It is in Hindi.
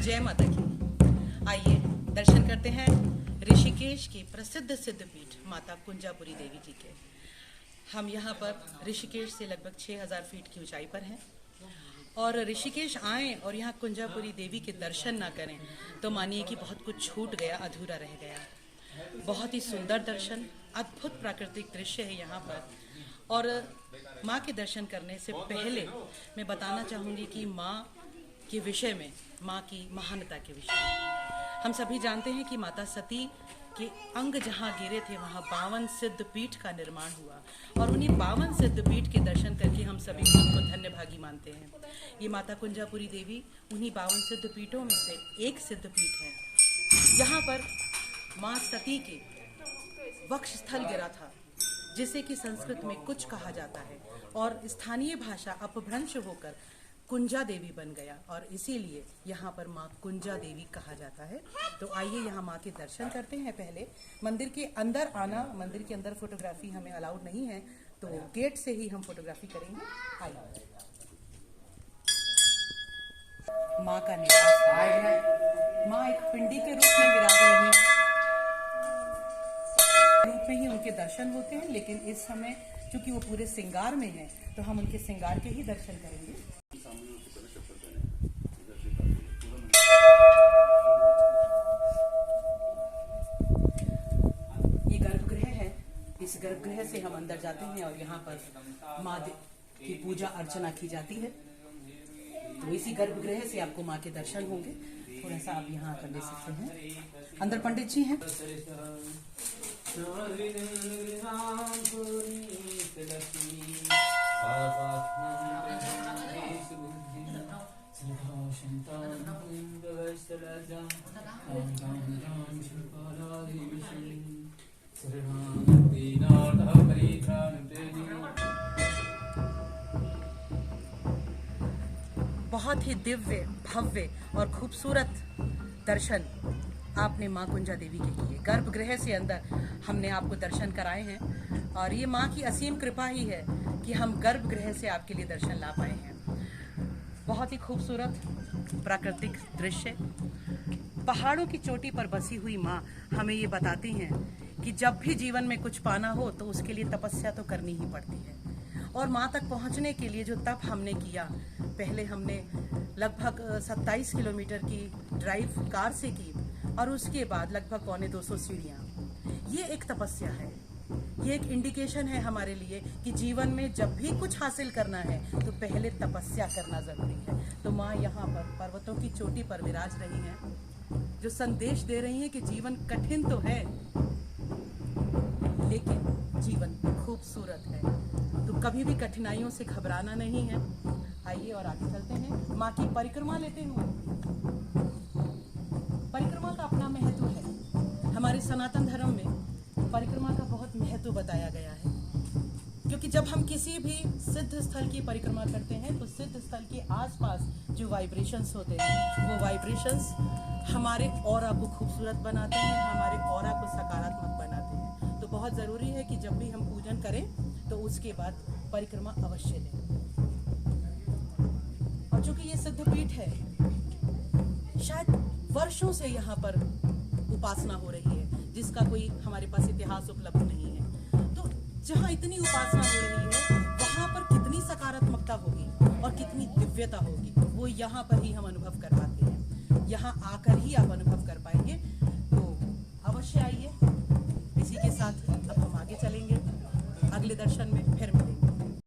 जय माता की। आइए दर्शन करते हैं ऋषिकेश की प्रसिद्ध सिद्धपीठ माता कुंजापुरी देवी जी के। हम यहाँ पर ऋषिकेश से लगभग 6000 फीट की ऊंचाई पर हैं और ऋषिकेश आएं और यहाँ कुंजापुरी देवी के दर्शन ना करें तो मानिए कि बहुत कुछ छूट गया, अधूरा रह गया। बहुत ही सुंदर दर्शन, अद्भुत प्राकृतिक दृश्य है यहाँ पर। और माँ के दर्शन करने से पहले मैं बताना चाहूँगी कि माँ के विषय में, माँ की महानता के विषय में। हम सभी जानते हैं कि माता सती के अंग जहाँ गिरे थे वहाँ 52 सिद्धपीठ का निर्माण हुआ और उन्हीं 52 सिद्धपीठ के दर्शन करके हम सभी खुद को धन्य भागी मानते हैं। ये माता कुंजापुरी देवी उन्हीं 52 सिद्धपीठों में से एक सिद्धपीठ है। यहाँ पर माँ सती के वक्षस्थल गिरा था, जिसे कि संस्कृत में कुछ कहा जाता है और स्थानीय भाषा अपभ्रंश होकर कुंजा देवी बन गया और इसीलिए यहाँ पर माँ कुंजा देवी कहा जाता है। तो आइए यहाँ माँ के दर्शन करते हैं। पहले मंदिर के अंदर आना, मंदिर के अंदर फोटोग्राफी हमें अलाउड नहीं है, तो गेट से ही हम फोटोग्राफी करेंगे। आइए, माँ का निवास है। माँ एक पिंडी के रूप में विराज रही रूप में ही उनके दर्शन होते हैं, लेकिन इस समय चूंकि वो पूरे श्रृंगार में हैं तो हम उनके श्रृंगार के ही दर्शन करेंगे। ये गर्भगृह है, इस गर्भगृह से हम अंदर जाते हैं और यहाँ पर माँ की पूजा अर्चना की जाती है। तो इसी गर्भगृह से आपको माँ के दर्शन होंगे। थोड़ा सा आप यहाँ कर ले सकते हैं। अंदर पंडित जी हैं। बहुत ही दिव्य, भव्य और खूबसूरत दर्शन आपने माँ कुंजा देवी के किए। गर्भगृह से अंदर हमने आपको दर्शन कराए हैं और ये माँ की असीम कृपा ही है कि हम गर्भगृह से आपके लिए दर्शन ला पाए हैं। बहुत ही खूबसूरत प्राकृतिक दृश्य। पहाड़ों की चोटी पर बसी हुई माँ हमें ये बताती हैं कि जब भी जीवन में कुछ पाना हो तो उसके लिए तपस्या तो करनी ही पड़ती है। और माँ तक पहुँचने के लिए जो तप हमने किया, पहले हमने लगभग 27 किलोमीटर की ड्राइव कार से की और उसके बाद लगभग 250 सीढ़ियाँ। ये एक तपस्या है, ये एक इंडिकेशन है हमारे लिए कि जीवन में जब भी कुछ हासिल करना है तो पहले तपस्या करना जरूरी है। तो माँ यहाँ पर पर्वतों की चोटी पर विराज रही हैं, जो संदेश दे रही हैं कि जीवन कठिन तो है लेकिन जीवन खूबसूरत है, तो कभी भी कठिनाइयों से घबराना नहीं है। आइए और आगे चलते हैं, माँ की परिक्रमा लेते हुए। परिक्रमा का अपना महत्व है। हमारे सनातन धर्म में परिक्रमा का बहुत महत्व बताया गया है, क्योंकि जब हम किसी भी सिद्ध स्थल की परिक्रमा करते हैं तो सिद्ध स्थल के आसपास जो वाइब्रेशंस होते हैं वो वाइब्रेशंस हमारे ऑरा को खूबसूरत बनाते हैं, हमारे ऑरा को सकारात्मक बनाते हैं। तो बहुत ज़रूरी है कि जब भी हम पूजन करें तो उसके बाद परिक्रमा अवश्य लें। और चूंकि ये सिद्धपीठ है, शायद वर्षों से यहाँ पर उपासना हो रही है, जिसका कोई हमारे पास इतिहास उपलब्ध नहीं है। तो जहाँ इतनी उपासना हो रही है वहाँ पर कितनी सकारात्मकता होगी और कितनी दिव्यता होगी, वो यहाँ पर ही हम अनुभव कर पाते हैं। यहाँ आकर ही आप अनुभव कर पाएंगे। तो अवश्य आइए। इसी के साथ अब हम आगे चलेंगे अगले दर्शन में।